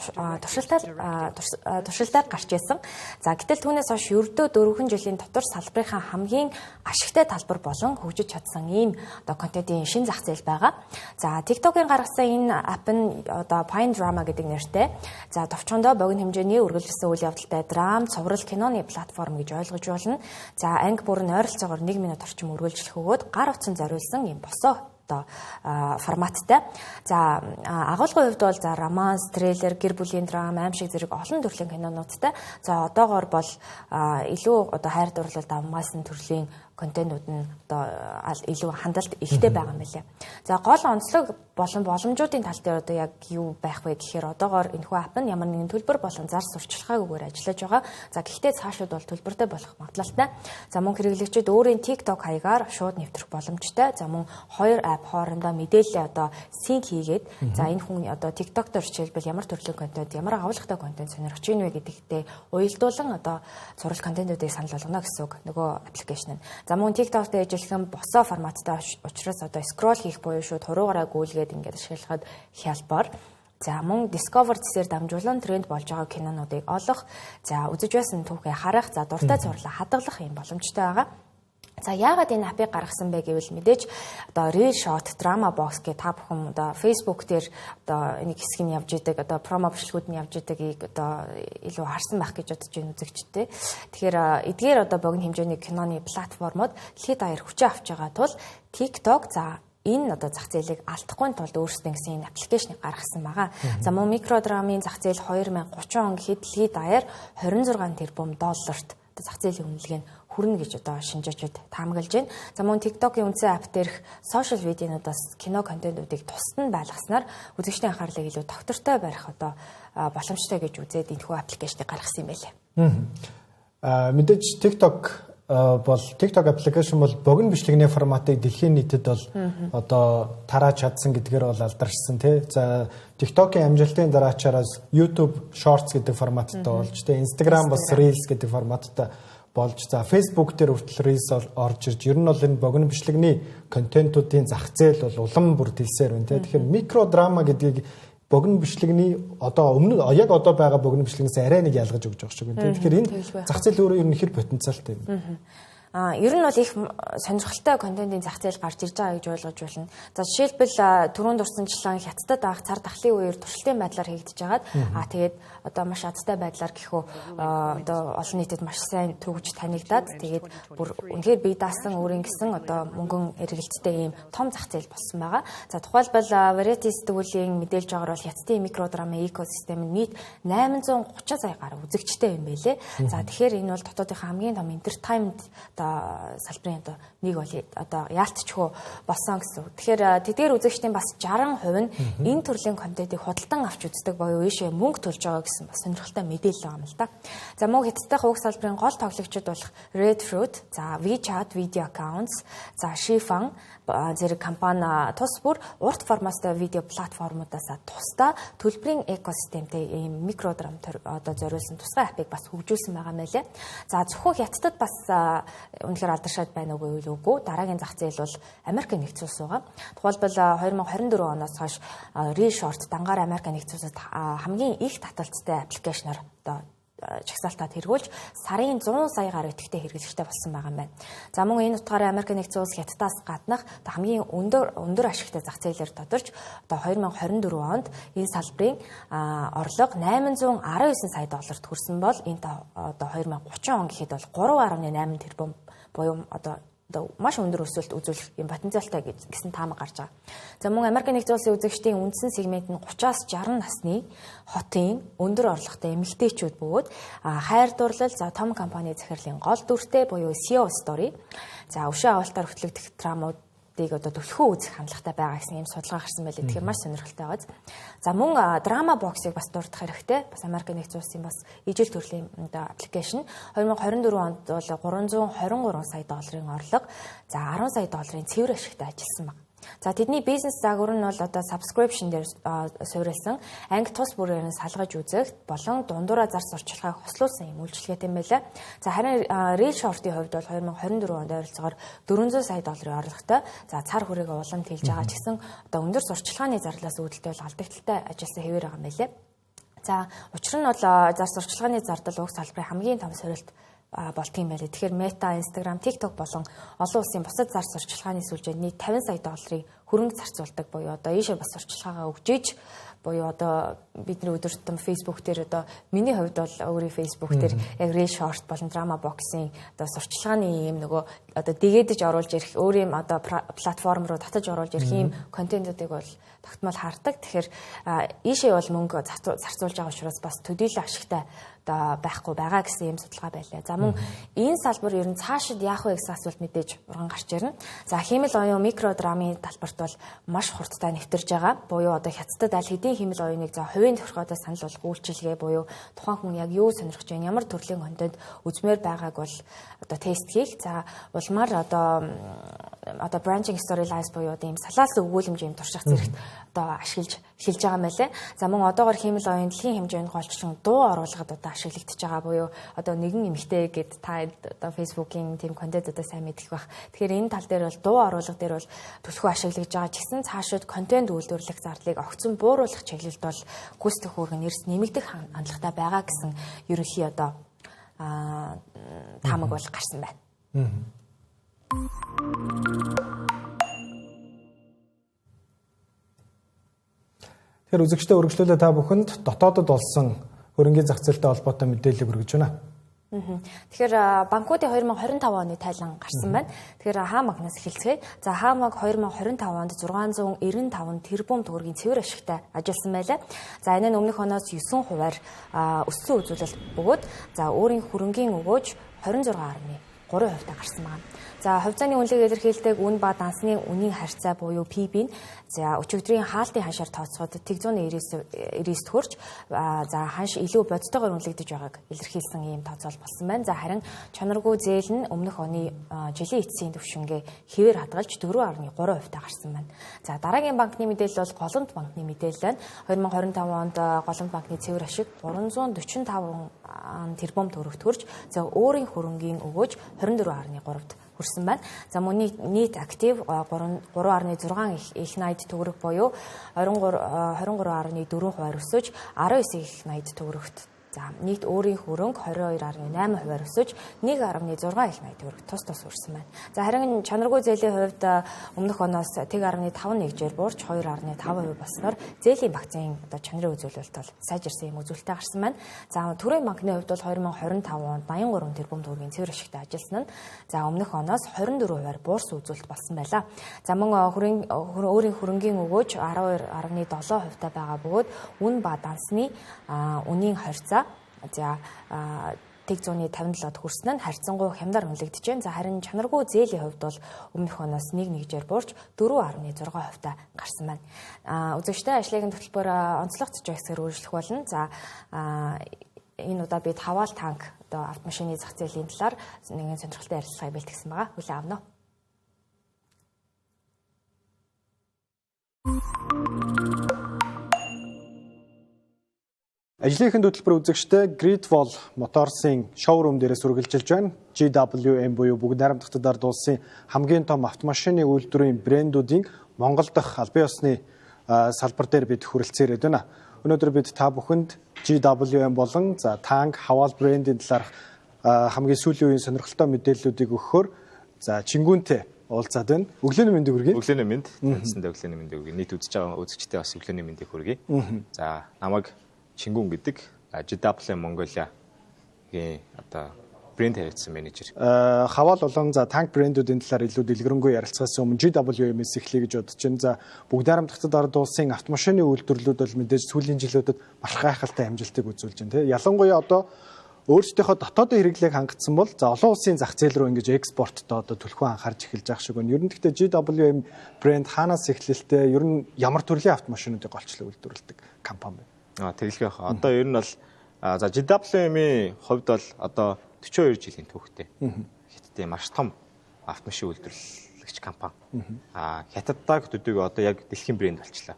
S1: туршилтаар гарч ирсэн. За гэтэл түүнээс хойш ердөө 4 жилийн дотор салбарынхаа хамгийн ашигтай талбар болон хөгжиж чадсан ийм одоо контентын шинэ зах зээл байгаа. За TikTok-ийн гаргасан энэ апп нь одоо Pine Drama гэдэг нэртэй. За товчхондоо богино хэмжээний үргэлжилсэн үйл явдалтай драм, цуврал, киноны платформ гэж ойлгож болно. За анги бүрэн ойролцоогоор 1 минут орчим үргэлжлэх өгөөд гар утсан зориулсан ийм босоо форматтай. За агуулгын хувьд бол романс, трейлер, гэр бүлийн драма, аимшиг зэрэг олон төрлийн кинонуудтай. За одоогоор бол илүү одоо хайр дурлал давмгаасан төрлийн контентууд нь одоо илүү хандлт ихтэй байгаа юм билээ. За гол онцлог болон боломжуудын тал дээр одоо яг юу байх вэ гэхээр одоогоор энэхүү апп нь ямар нэгэн төлбөр болон зар сурталчилгаагүйгээр ажиллаж байгаа. За гэхдээ цаашид бол төлбөртэй болох магадлалтай. За мөн хэрэглэгчид өөрийн TikTok хаягаар шууд нэвтрэх боломжтой. За мөн хоёр апп хоорондоо мэдээлэл одоо синк хийгээд за энэ хүн одоо TikTok дээр жишээлбэл ямар төрлийн контент, ямар агуулгатай контент сонирхож байна вэ гэдэгтээ уялдуулан одоо зураг контентуудыг санал болгоно гэсэн үг нөгөө аппликейшн нь. За мөн TikTok дээр ажиллах босоо форматтай учраас одоо скрол хийх буюу шууд хуруугаараа гүйлгээд ингээд ашиглахад хялбар. За мөн Discover зэсээр дамжуулан тренд болж байгаа кинонуудыг олох, за үзэж байсан түүхээ харах, за дуртай зурлаа хадгалах юм боломжтой байгаа. За яагаад энэ апыг гаргасан бэ гэвэл мэдээж одоо Reel Shot, Drama Box гэх та бүхэн одоо Facebook дээр одоо нэг хэсэг нь явж идэг одоо промо бичлэгүүд нь явж идэгийг одоо илүү харсан байх гэж бодож байна үзэгчтэй. Тэгэхээр эдгээр одоо богино хэмжээний киноны платформуд дэлхийд даяар хүчээ авч байгаа тул TikTok за энэ одоо зах зээлийг алдахгүй тулд өөрсдөө гэсэн энэ аппликейшнийг гаргасан байгаа. За мөн микродрамын зах зээл 2030 он гэхэд дэлхийд даяар 26 тэрбум долларт зах зээлийн үнэлгээ нь хүрнэ гэж одоо шинжээчид таамаглаж байна. За мөн TikTok-ийн үндсэн апп дээрх сошиал видеонуудаас кино контентуудыг тусад нь байлгаснаар үзэгчдийн анхаарлыг илүү тогтвортой барих одоо боломжтой гэж үзээд энэхүү аппликейшнийг гаргасан юм байлээ.
S2: Мэдээж TikTok аппликейшн бол богино бичлэгний форматыг дэлхийн нийтэд бол одоо тарааж чадсан гэдгээр бол алдаршсан тий. За TikTok-ийн амжилтын дараачараас YouTube Shorts гэдэг форматтай болж тий. Instagram бас Reels гэдэг форматтай болж за Facebook дээр хүртэл Reels орж ирж ер нь бол энэ богино бичлэгний контентуудын зах зээл бол улам бүр дэлсээр байна тий. Тэгэхээр микродрама гэдгийг богино бичлэгний одоо яг одоо байгаа богино бичлэгнээс арай нэг ялгаж өгч байгаа шиг байна. Тэгэхээр энэ зах зээл өөрөө ер нь хэр потенциалтай юм.
S1: Ер нь бол их сонирхолтой контентын зах зээл гарч ирж байгаа гэж ойлгож байна. За жишээлбэл түрүүнд дурсанчлан хятадд авах цар тахлын үеэр туршилтын байдлаар хийгдэж байгаад тэгээд одоо маш азтай байдлаар гэхүү одоо олон нийтэд маш сайн төгж танигдаад тэгээд бүр үнэхээр бие даасан өөрийн гэсэн одоо мөнгөн эргэлттэй ийм том зах зээл болсон байгаа. За тухайлбал Variety сэтгүүлийн мэдээлж байгаагаар бол хятадын микродрамын экосистем нь нийт 830 сая гаруй үзэгчтэй юм байлээ. За тэгэхээр энэ бол дотоодынхаа хамгийн том entertainment салбарын одоо нэг бол одоо яалтчгүй болсон гэсэн. Тэгэхээр тэдгээр үзэгчдийн бас 60% нь энэ төрлийн контентыг худалдан авч үздэг боيو ийшээ мөнгө төлж байгаа гэсэн бас сонирхолтой мэдээлэл байгаа юм л да. За мөн хятадтай хувь салбарын гол тоглогчид болох Redfruit, за WeChat video accounts, за Shifan зэрэг компани тус бүр урт форматтай видео платформудаас тусдаа төлбөрийн экосистемтэй ийм микродрам одоо зориулсан тусгай апыг бас хөгжүүлсэн байгаа мэлээ. За зөвхөн хятадд бас үнэхээр алдаршаад байна уу үгүй. Дараагийн зах зээл бол Америк нэгдсэн улс байгаа. Тухайлбал 2024 оноос хойш Reel Short дангаар Америк нэгдсэн улсад хамгийн их таталцтай аппликейшнаар одоо чагсаалтад хэрэгүүлж сарын 100 сая гаруй идэвхтэй хэрэглэгчтэй болсон байгаа юм байна. За мөн энэ утгаараа Америк нэгдсэн улс Хятадаас гаднах хамгийн өндөр ашигтай зах зээлээр тодорч одоо 2024 онд энэ салбарын орлого 819 сая долларт хүрсэн бол энэ одоо 2030 он гэхэд бол 3.8 тэрбум буюу одоо маш өндөр өсөлт үзүүлэх юм потенциалтай гэсэн таамаг гарч байгаа. За мөн Америк нэгдсэн улсын үзэгчдийн үндсэн сегмент нь 30-аас 60 насны хотын өндөр орлоготой эмэгтэйчүүд бөгөөд хайр дурлал, за том компани захирлын гол дүртэй буюу SEO story, за өшөө авалтаар хөтлөгдөх драмууд одоо төлхөө үзэх хандлагатай байгаа гэсэн юм судалгаа гарсан байлээ. Тэгэхээр маш сонирхолтой байгааз. За мөн драма боксыг бас дурдах хэрэгтэй. Бас Америк нэгдсэн улсын бас ижил төрлийн одоо аппликейшн 2024 онд бол 323 сая долларын орлого, за 10 сая долларын цэвэр ашигтай ажилласан байна. За тэдний бизнес загвар нь бол одоо subscription дээр суурилсан анги тус бүрээр салгаж үзэх болон дундуура зар сурчлагыг хослуулсан юм үйлчилгээтэй байлаа. За харин Reel Short-ийн хувьд бол 2024 онд ойролцоогоор 400 сая долларын орлоготой за цар хүрээг уламт хийж байгаа ч гэсэн одоо өндөр сурчлагын зарлаас үүдэлтэй бол алдагдaltaй ажилласан хэвээр байгаа юм байлээ. За учир нь бол зар сурчлагын зардал уг салбарын хамгийн том сорилт болтгийм байлээ. Тэгэхээр Meta, Instagram, TikTok болон олон улсын бусад зар сурчлагын сүлжээнд нийт 50 сая долларын хөрөнгө зарцуулдаг буюу одоо ийшээ бас сурчлагаа өгжиж буюу одоо бидний өдөртөн Facebook дээр одоо миний хувьд бол өөрийн Facebook дээр яг Reel Short болон Drama Box-ийн одоо сурчлагын юм нөгөө одоо дэгэдэж оруулж ирэх өөрийн одоо платформ руу татаж оруулж ирэх юм контентуудыг бол тогтмол хардаг. Тэгэхээр ийшээ бол мөнгө зарцуулж байгаа учраас бас төдийлөн ашигтай одоо байхгүй байгаа гэсэн юм судалгаа байлаа. За мөн энэ салбар ер нь цаашид яах вэ гэсэн асуулт мэдээж урган гарч ирнэ. За хэмэл оюун микродрамын талбарт бол маш хурдтай нэвтэрж байгаа. Буюу одоо хятадд аль хэдийн хэмэл оюуныг за хувийн тохиолдолд санал болгох үйлчилгээ буюу тухайн хүн яг юу сонирхож байна, ямар төрлийн контент үзмээр байгааг бол одоо тест хийх. За улмаар одоо branching storylines буюу одоо ийм салаас өгүүлэмж юм турших зэрэгт одоо ашиглаж эхэлж байгаа мэлээ. За мөн одоогоор хэмэл оюун дэлхийн хэмжээнд голчлон дуу оруулахад одоо ашиглагдаж байгаа буюу одоо нэгэн эмэгтэй гэд та одоо Facebook-ийн тийм контентуудаа сайн мэдэх бах. Тэгэхээр энэ тал дээр бол дуу оруулах дээр бол төлхөө ашиглаж байгаа ч гэсэн цаашид контент үйлдвэрлэх зардлыг огцон бууруулах чиглэлд бол гүйцэтгэх үүрэг нь эрс нэмэгдэх хандлагатай байгаа гэсэн ерөнхий одоо таамаг бол гарсан байна.
S2: Тэгэхээр үзэгчтэй үргэлжлүүлээ та бүхэнд дотоодод олсон хөрөнгөний зах зээлтэй холбоотой мэдээлэл хүргэж байна.
S1: Тэгэхээр банкуудын 2025 оны тайлан гарсан байна. Тэгэхээр Хаамагнаас эхэлцгээе. За Хаамаг 2025 онд 695 тэрбум төгрөгийн цэвэр ашигтай ажилласан байлаа. За энэ нь өмнөх оноос 9 хувиар өссөн үзүүлэлт бөгөөд за өөрийн хөрөнгийн өгөөж 26.3% гарсан байна. За хувьцааны үнэлгээг илэрхийлдэг үн ба дансны үнийн харьцаа буюу PB нь за өчигдрийн хаалтын ханшаар тооцоход 199 төгрөж за ханш илүү бодтойгоор үнэлэгдэж байгааг илэрхийлсэн ийм тооцоол болсон байна. За харин чанаргүй зээл нь өмнөх оны жилийн эцсийн түвшингээ хэвээр хадгалж 4.3% гарсан байна. За дараагийн банкны мэдээлэл бол Голомт банкны мэдээлэл байна. 2025 онд Голомт банкны цэвэр ашиг 345 тэрбум төгрөгт хүрч за өөрийн хөрөнгийн өгөөж 24.3-т хүрсэн байна. За мөн нийт актив 3.6 их найд төгрөг буюу 23.4% өсөж 19 их найд төгрөгт. За нийт өөрийн хөрөнгө 22.8% өсөж 1.6 их найд төгрөг тус хүрсэн байна. За харин чанаргүй зээлийн хувьд өмнөх оноос 1.5 нэгжээр буурч 2.5% болсноор зээлийн багцын одоо чанарын үзүүлэлт бол сайжирсан юм үзүүлэлттэй гарсан байна. За төрийн банкны хувьд бол 2025 онд 83 тэрбум төгрөгийн цэвэр ашигтай ажилласан нь за өмнөх оноос 24%-аар буурсан үзүүлэлт болсон байлаа. За мөн өөрийн хөрөнгийн өгөөж 12.7% байгаа бөгөөд үн ба дансны үнийн харьцаа за тэг 157-д хүрсэн нь харьцангуй хямдар үнэлэгдэж байна. За харин чанаргүй зээлийн хувьд бол өмнөх оноос 1-1-жээр буурч 4.6% гарсан байна. Үзэгчтэй ажлын хөтөлбөр онцлог зохиосоор үргэлжлэх болно. За энэ удаа бид хаваал танк одоо автомашины зах зээлийн талаар нэгэн сонирхолтой ярилцлага бэлтгэсэн байгаа. Хүлээн авна уу?
S2: Ажлын хөтөлбөр үзэгчтэй Great Wall Motors-ын шоурум дээрээс үргэлжилж байна. GWM буюу бүгд найрамдах талаар дуулсан хамгийн том автомашины үйлдвэрийн брэндүүдийн Монгол дахь албан ёсны салбар дээр бид хүрэлцээр байна. Өнөөдөр бид та бүхэнд GWM болон танк, хаваал брэндийн талаарх хамгийн сүүлийн үеийн сонирхолтой мэдээллүүдийг өгөхөөр Чингүнтэй уулзаад байна. Өглөөний мэндийг хүргэе.
S4: Өглөөний мэнд. Тэндээ өглөөний мэндийг хүргэе. Нийт үзэж байгаа үзэгчдээ бас өглөөний мэндийг хүргэе. За намайг Чингүн гэдэг GWM Mongolia-гийн одоо брэнд хариуцсан менежер.
S2: Хаваал болон танк брэндүүдийн талаар илүү дэлгэрэнгүй ярилцахаас өмнө GWM-с эхлэе гэж бодож байна. Бүгд найрамдахад ард улсын автомашины үйлдвэрлэлүүд бол мэдээж сүүлийн жилүүдэд маш гайхалтай амжилтыг үзүүлж байна. Ялангуяа одоо өөрсдийнхөө дотоодын хэрэглээг хангацсан бол олон улсын зах зээл рүү ингэж экспорттоо одоо төлхөө анхаарч эхэлж байгаа шиг байна. Ер нь гэхдээ GWM брэнд хаанаас эхлэлтэй ер нь ямар төрлийн автомашинуудыг голчлон үйлдвэрлэдэг компани
S4: бэ? Тэгэлгүй хаа. Одоо ер нь бол GWM-ийн хувьд бол одоо 42 жилийн түүхтэй. Хятадын маш том автомашин үйлдвэрлэгч компани. Хятадтай төдийгүй одоо яг дэлхийн брэнд болчлаа.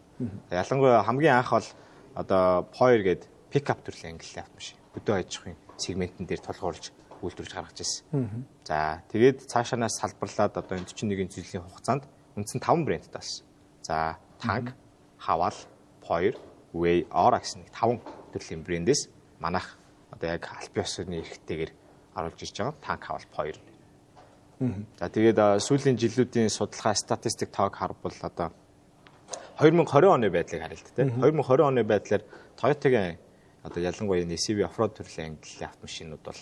S4: Ялангуяа хамгийн анх бол одоо Power гэдэг пикап төрлийн ангиллын автомашин хөдөө аж ахуйн сегментэн дээр тулгуурлаж үйлдвэрлэж гаргаж ирсэн. За тэгээд цаашаанаас салбарлаад одоо 41 жилийн хугацаанд үндсэн 5 брэндтэй болсон. За танк, хаваал, Power, Way, Aura гэсэн 5 төрлийн брэндээс манайх одоо яг албан ёсны эрхтэйгээр оруулж ирж байгаа танк, хаваал, Power. За тэгээд сүүлийн жилүүдийн судалгаа статистик тоог харбал одоо 2020 оны байдлыг харъя л дээ. 2020 оны байдлаар Toyota-гийн одоо ялангуяа SUV оффроуд төрлийн ангиллын автомашинууд бол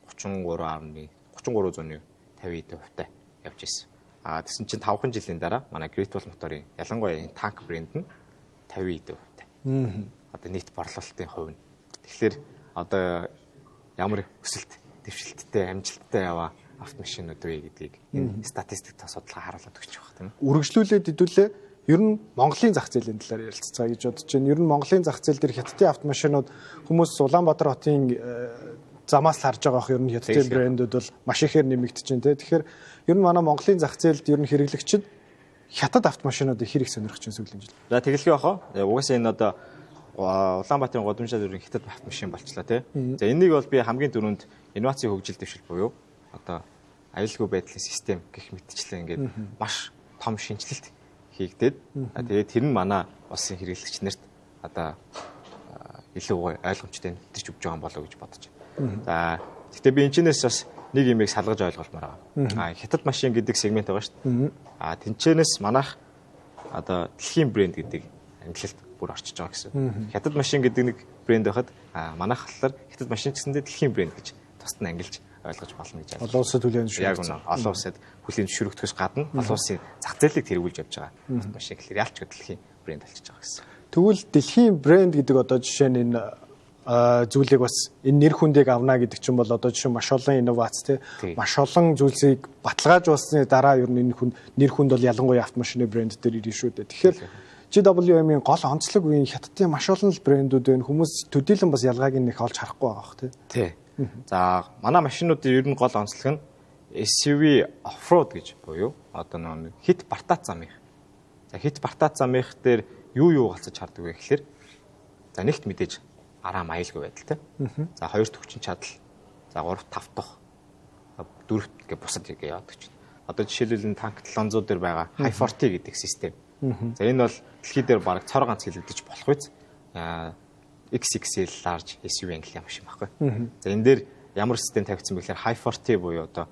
S4: 33.50% явж ирсэн. Тэгсэн чинь 5 жилийн дараа манай Great Wall Motor-ын ялангуяа энэ танк брэнд нь 50%. Одоо нийт борлуулалтын хувь нь. Тэгэхээр одоо ямар өсөлт, дэвшилттэй, амжилттай яваа автомашинууд вэ гэдгийг энэ статистик судалгаа харуулад өгч байгаа тийм.
S2: Үргэлжлүүлээд хэдүүлээ ер нь Монголын зах зээлийн талаар ярилццгаа гэж бодож байна. Ер нь Монголын зах зээл дээр хятадын автомашинууд хүмүүс Улаанбаатар хотын замаас харж байгаа ах ер нь хятадын брэндүүд бол маш ихээр нэмэгдэж байна. Тэгэхээр ер нь манай Монголын зах зээлд ер нь хэрэглэгчид хятад автомашинуудыг хэрэг сонирхож байна сүүлийн жил.
S4: За тэгэлгүй бахаа. Угаасаа энэ одоо Улаанбаатарын годамжаа зүрийн хятад автомашин болчлаа тий. За энийг бол би хамгийн түрүүнд инновацийн хөгжил дэвшил буюу одоо аюулгүй байдлын систем гэх мэтчлэн ингээд маш том шинжилэлт хийгдээд тэгээд тэр нь манай улсын хэрэглэгч нарт одоо илүү ойлгомжтой мэдэрч өгч байгаа болоо гэж бодож байна. За гэхдээ би энэчнээс бас нэг юмыг салгаж ойлгуулмаар байгаа. Хятад машин гэдэг сегмент байгаа шүү дээ. Тэнчэнээс манайх одоо дэлхийн брэнд гэдэг ангилалд бүр орчиж байгаа гэсэн. Хятад машин гэдэг нэг брэнд байхад манайх болохоор хятад машин гэсэндээ дэлхийн брэнд гэж тусад нь ангилж ойлгож болно гэж байна.
S2: Олон улсад хүлээн зөвшөөрсөн.
S4: Яг үнэ. Олон улсад хүлээн зөвшөөрөгдөхөөс гадна олон улсын зах зээлийг тэргүүлж явж байгаа. Машин гэхэлэр ялч дэлхийн брэнд болчихж байгаа гэсэн.
S2: Тэгвэл дэлхийн брэнд гэдэг одоо жишээ нь энэ зүйлийг бас энэ нэр хүндийг авна гэдэг чинь бол одоо жишээ маш олон инновац тий маш олон зүйлсийг баталгаажуулсны дараа ер нь энэ нэр хүнд бол ялангуяа автомашины брэнд дээр ирнэ шүү дээ. Тэгэхээр GWM-ийн гол онцлог үеийн хятадын маш олон брэндүүд байна. Хүмүүс төдийлөн бас ялгааг нэг олж харахгүй байгаа бох
S4: тий. За манай машинуудын ер нь гол онцлог нь SUV off-road гэж буюу одоо нэг хит бартац замынх. За хит бартац замынх дээр юу галзаж хардаг вэ гэхээр за нэгт мэдээж араам аюулгүй байдалтай. За хоёр төвчин чадал. За 3 5 дахь 4 гэ бусад ингэ явдаг чинь. Одоо жишээлбэл танк 700 дээр байгаа High 40 гэдэг систем. За энэ бол дэлхий дээр бараг цор ганц хэлэгдэж болох үз. XXL large SUV англи машин баггүй. За энэ дээр ямар систем тавигдсан бэ гэхээр High 40 буюу одоо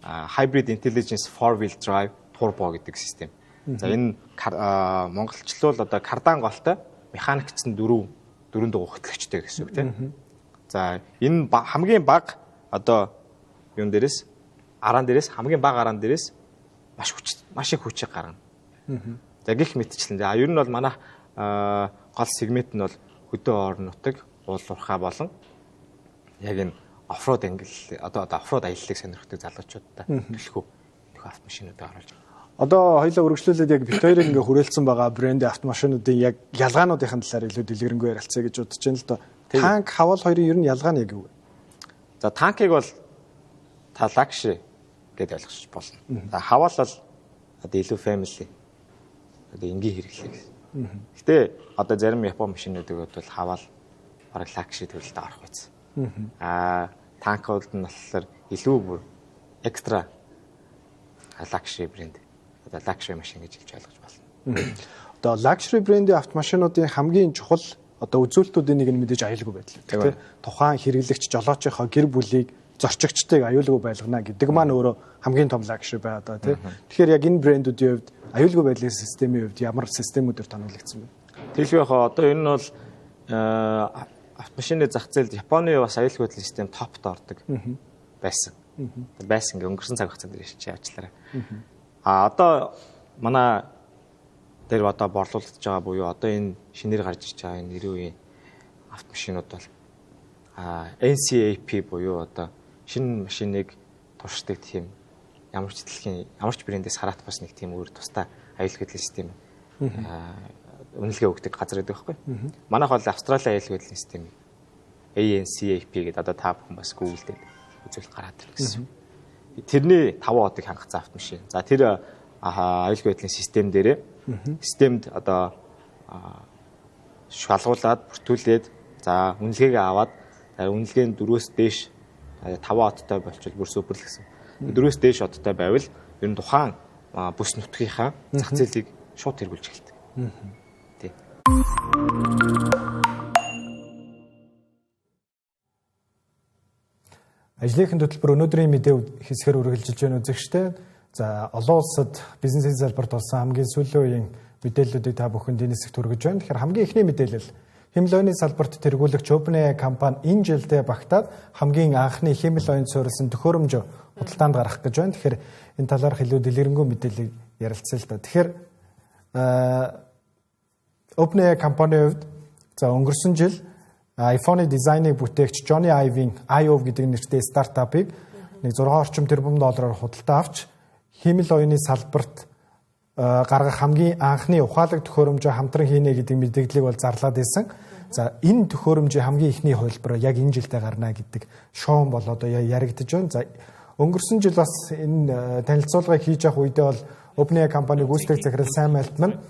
S4: Hybrid Intelligence 4-wheel drive turbo гэдэг систем. За энэ монголчлол одоо кардан голтой механикчсан 4 дугуй хөтлөгчтэй гэсэн үг тийм. За энэ хамгийн бага одоо юун дээрээс араан дээрээс хамгийн бага араан дээрээс маш их хүчийг гаргана. За гих мэтчлэн. За ер нь бол манай гол сегмент нь бол хөдөө орон нутаг, уул уурхай болон яг энэ оффроуд англи одоо оффроуд аяллыг сонирхдаг залуучуудаа төлхөө автомашинуудаа оруулж байгаа.
S2: Одоо хоёулаа үргэлжлүүлээд яг бит хоёрыг ингээ хүрээлсэн байгаа брендийн автомашинуудын яг ялгаануудын талаар илүү дэлгэрэнгүй ярилцъя гэж бодож байна л доо. Танк хавал хоёрын ер нь ялгаа нь яг юу вэ?
S4: За танкийг бол та лакшри гэж ойлгож болно. За хавал бол одоо илүү family. Одоо энгийн хэрэглээ гэсэн. Гэтэ одоо зарим Япон машинуудыг бол хавал бараг лакшри төрөлд орох байсан. Танкууд нь болохоор илүү бүр экстра лакшри брэнд. Одоо лакшри машин гэж хэлж ойлгож байна.
S2: Одоо лакшри брендийн автомашинуудын хамгийн чухал одоо үзүүлэлтүүдийн нэг нь мэдээж аюулгүй байдал. Тэгэхээр тухайн хэрэглэгч жолоочийнхоо гэр бүлийг зорчигчдыг аюулгүй байлгана гэдэг маань өөрөө хамгийн том лакшри байна одоо тийм. Тэгэхээр яг энэ брэндүүдийн хувьд аюулгүй байдлын системийн хувьд ямар системүүдээр тооцоологдсон бэ? Тэгэлгүй
S4: яхаа одоо энэ нь бол автомашины зах зээлд Японы бас аюулгүй байдлын систем топт ордог байсан. Байсан ингээ өнгөрсөн цаг хугацаанд ирж ажиллаарай. Одоо манай дээр одоо борлуулагдж байгаа буюу одоо энэ шинээр гарч ирж байгаа энэ 90 үеийн автомашинууд бол NCAP буюу одоо шинэ машиныг туршдаг тийм ямар ч брэндээс хараат бас нэг тийм өөр тустай аюулгүй байдлын систем үнэлгээ өгдөг газар байдаг байхгүй. Манайх бол Австралийн аюулгүй байдлын систем ANCAP гэдэг одоо та бүхэн бас Google-д үзүүлэлт гараад ирэх гэсэн. Тэрний 5 одыг хангацсан автомашин. За тэр аюулгүй байдлын систем дээрээ системд одоо шалгуулад бүртгүүлээд за үнэлгээгээ аваад үнэлгээ нь 4-өөс дээш 5 одтой болчихвол бүр супер л гэсэн. 4-өөс дээш одтой байвал ер нь тухайн бүс нутгийнхаа зах зээлийг шууд тэргүүлж эхэлдэг. Тий.
S2: Ажлынхын хөтөлбөр өнөөдрийн мэдээ хэсгээр үргэлжилж байна үзэгчтэй. За олон улсад бизнесийн салбарт болсон хамгийн сүүлийн үеийн мэдээллүүдийг та бүхэнд энэ хэсэгт хүргэж байна. Тэгэхээр хамгийн эхний мэдээлэл хэмэл ойны салбарт тэргүүлэгч OpenAI компани энэ жилдээ багтаад хамгийн анхны хэмэл ойн суурилсан төхөөрөмж худалдаанд гарах гэж байна. Тэгэхээр энэ талаарх илүү дэлгэрэнгүй мэдээллийг ярилцъя л да. Тэгэхээр OpenAI компанийн хувьд за өнгөрсөн жил iPhone-ы дизайныг бүтээгч Johnny Ive-ийн iOV гэдэг нэртэй стартапыг нэг 6 орчим тэрбум доллараар худалдаа авч хэмэл оюуны салбарт гаргах хамгийн анхны ухаалаг төхөөрөмжөө хамтран хийнэ гэдэг мэдээллийг бол зарлаад байсан. За энэ төхөөрөмжийн хамгийн ихний хувилбар яг энэ жилдээ гарна гэдэг шоун бол одоо яригдж байна. За өнгөрсөн жил бас энэ танилцуулгыг хийж явах үедээ бол OpenAI компани гүйцэтгэх захирал Sam Altman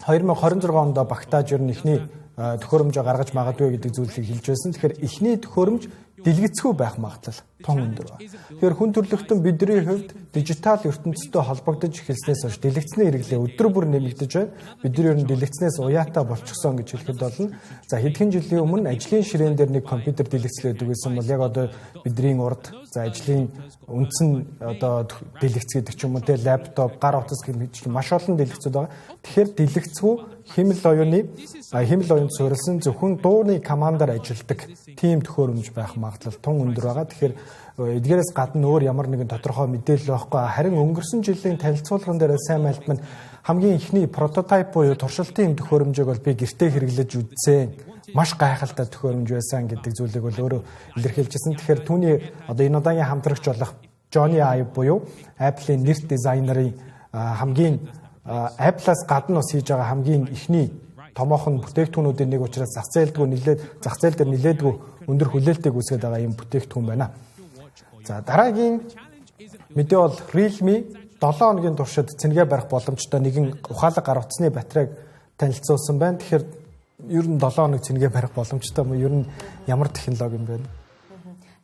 S2: 2026 онд багтааж ер нь ихний төхөөрөмжөө гаргаж магадгүй гэдэг зүйлийг хэлж байсан. Тэгэхээр ихний төхөөрөмж дэлгэцгүй байх магадлал тун өндөр байна. Тэгэхээр хүн төрөлхтөн бидний хувьд дижитал ертөнцтэй холбогдож эхэлснээс хойш дэлгэцний хэрэглээ өдөр бүр нэмэгдэж байна. Бидний ер нь дэлгэцнээс уяатай болчихсон гэж хэлэхэд болно. За хэдхэн жилийн өмнө ажлын ширээн дээр нэг компьютер дэлгэцлээдэг гэсэн бол яг одоо бидний урд за ажлын үндсэн одоо дэлгэц гэдэг ч юм уу те лаптоп, гар утас гэх маш олон дэлгэцүүд байгаа. Тэгэхээр дэлгэцгүй хэмэл оюунд суурилсан зөвхөн дууны командаар ажилладаг тийм төхөөрөмж байх магадлал тун өндөр байгаа. Тэгэхээр эдгээрээс гадна өөр ямар нэгэн тодорхой мэдээлэл байхгүй. Харин өнгөрсөн жилийн танилцуулган дээр Sam Altman хамгийн ихний прототип буюу туршилтын төхөөрөмжийг бол би гэртээ хэрэглэж үзсэн. Маш гайхалтай төхөөрөмж байсан гэдэг зүйлийг бол өөрөө илэрхийлжсэн. Тэгэхээр түүний одоо энэ удаагийн хамтрагч болох Johnny Ive буюу Apple-ийн нэрт дизайнерын хамгийн Apple-аас гадна бас хийж байгаа хамгийн ихний томоохон бүтээгдэхүүнүүдийн нэг учраас зах зээл дээр нэлээдгүй өндөр хүлээлтийг үүсгэж байгаа юм бүтээгдэхүүн байна. За дараагийн мэдээ бол Realme 7 хоногийн туршид цэнгээ барих боломжтой нэгэн ухаалаг гар утасны батарейг танилцуулсан байна. Тэгэхээр ер нь 7 хоног цэнгээ барих боломжтой юм. Ер нь ямар технологи юм бэ?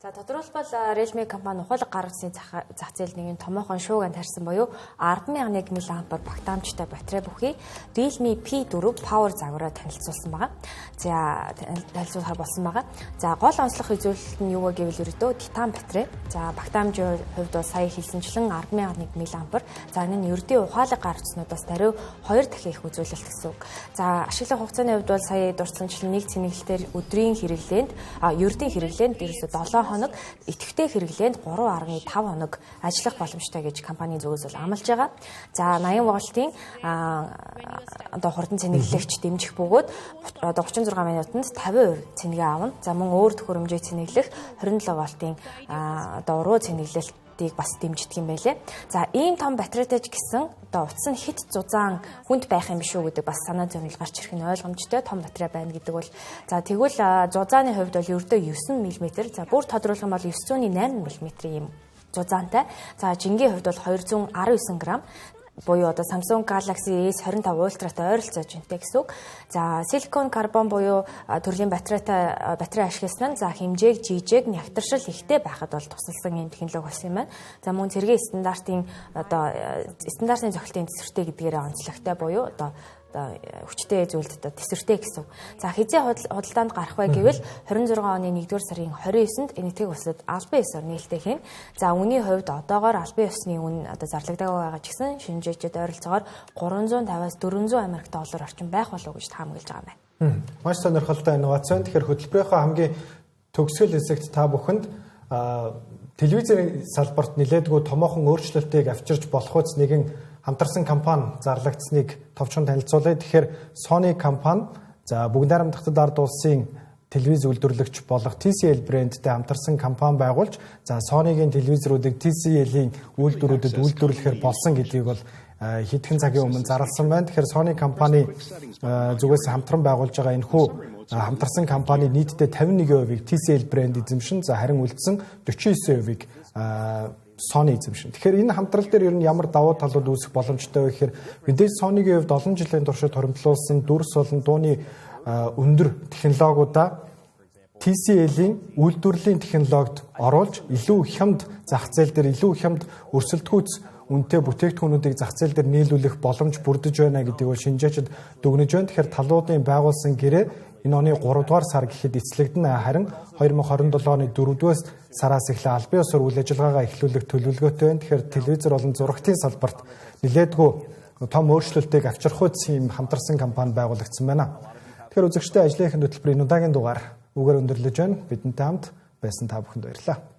S1: За тодорхойлбол Realme компани ухаалаг гар утасны зах зээл нэгэн томоохон шуугиан тарьсан буюу 10,000 мАh багтаамжтай батарей бүхий Realme P4 Power загвараа танилцуулсан байгаа. За танилцуулахаар болсон байгаа. За гол онцлог үзүүлэлт нь юу вэ гэвэл ердөө титан батарей. За багтаамжийн хувьд бол сая хэлсэнчлэн 10,000 мАh. За энэ нь ердийн ухаалаг гар утаснуудаас даруй 2 дахин их үзүүлэлт гэсэн үг. За ашиглах хугацааны хувьд бол сая дурдсанчлан нэг цэнэглэлээр өдрийн хэрэглээнд ердийн хэрэглээнд ерөөсө 7 хоног идэвхтэй хэрэглээнд 3.5 хоног ажиллах боломжтой гэж компанийн зүгээс бол амлаж байгаа. За 80 вольтын одоо хурдан цэнэглэгч дэмжих бөгөөд одоо 36 минутанд 50% цэнэгээ авна. За мөн өөр төхөөрөмжийг цэнэглэх 27 вольтын одоо уруу цэнэглэлтийг бас дэмждэг юм байлээ. За ийм том батарейтай ч гэсэн одоо утас нь хит зузаан хүнд байх юм биш үү гэдэг бас санаа зовнил гарч ирэх нь ойлгомжтой. Том батарей байна гэдэг бол за тэгвэл зузааны хувьд бол ердөө 9 мм, за бүр тодруулах юм бол 908 мм ийм зузаантай. За жингийн хувьд бол 219 г буюу одоо Samsung Galaxy S25 Ultra-тай ойролцоож байна гэсэн үг. За силикон карбон буюу төрлийн батарей ашигласан нь за хэмжээг жижиг нягтршил ихтэй байхад бол тусалсан юм технологи болсон юм байна. За мөн цэргийн стандартын зохилтын тесвэртэй гэдгээрээ онцлогтой буюу одоо хүчтэй зүйлд тесвэртэй гэсэн. За хизээ худалдаанд гарах вэ гэвэл 26 оны 1-р сарын 29-нд энэтхэг усад албан ёсоор нээлттэй хийн. За үүний хувьд одоогоор албан ёсны үн одоо зарлагдаагүй байгаа ч гэсэн шинжээчид ойролцоогоор 350-аас 400 Америк доллар орчим байх болов уу гэж таамаглаж байгаа юм байна.
S2: Маш сонирхолтой инновац. Тэгэхээр хөтөлбөрийнхөө хамгийн төгсгөл хэсэгт та бүхэнд телевизийн салбарт нэлээдгүй томоохон өөрчлөлтийг авчирч болох үс нэгэн хамтарсан компани зарлагдсныг товчхон танилцуулъя. Тэгэхээр Sony компани за бүгд найрамдахад ард улсын телевиз үйлдвэрлэгч болох TCL брэндтэй хамтарсан компани байгуулж за Sony-гийн телевизруудыг TCL-ийн үйлдвэрүүдэд үйлдвэрлэхээр болсон гэдгийг бол хэдхэн цагийн өмнө зарласан байна. Тэгэхээр Sony компани зүгээс хамтран байгуулж байгаа энэхүү хамтарсан компани нийтдээ 51%-ийг TCL брэнд эзэмшин, за харин үлдсэн 49%-ийг Sony эзэмшин. Тэгэхээр энэ хамтрал дээр ер нь ямар давуу талууд үүсэх боломжтой вэ гэхээр мэдээж Sony-гийн хувьд олон жилийн туршид хоримтлуулсан дүрс болон дууны өндөр технологиудаа TCL-ийн үйлдвэрлэлийн технологид оруулж илүү хямд зах зээл дээр илүү хямд өрсөлдөхүйц үнэтэй бүтээгдэхүүнүүдийг зах зээл дээр нийлүүлэх боломж бүрдэж байна гэдгийг бол шинжээчид дүгнэж байна. Тэгэхээр талуудын байгуулсан гэрээ энэ оны 3 дугаар сар гэхэд эцлэгдэнэ. Харин 2027 оны 4 дугаар сараас эхлээ албан ёсоор үйл ажиллагаагаа эхлүүлэх төлөвлөгөөтэй байна. Тэгэхээр телевизэр болон зурагтын салбарт нэлээдгүй том өөрчлөлтийг авчрах үс юм хамтарсан компани байгуулагдсан байна. Тэгэхээр үзэгчдээ ажлынхын хөтөлбөрийн удаагийн дугаар үгээр өндөрлөж байна. Бидэнтэй хамт байсан та бүхэнд баярлалаа.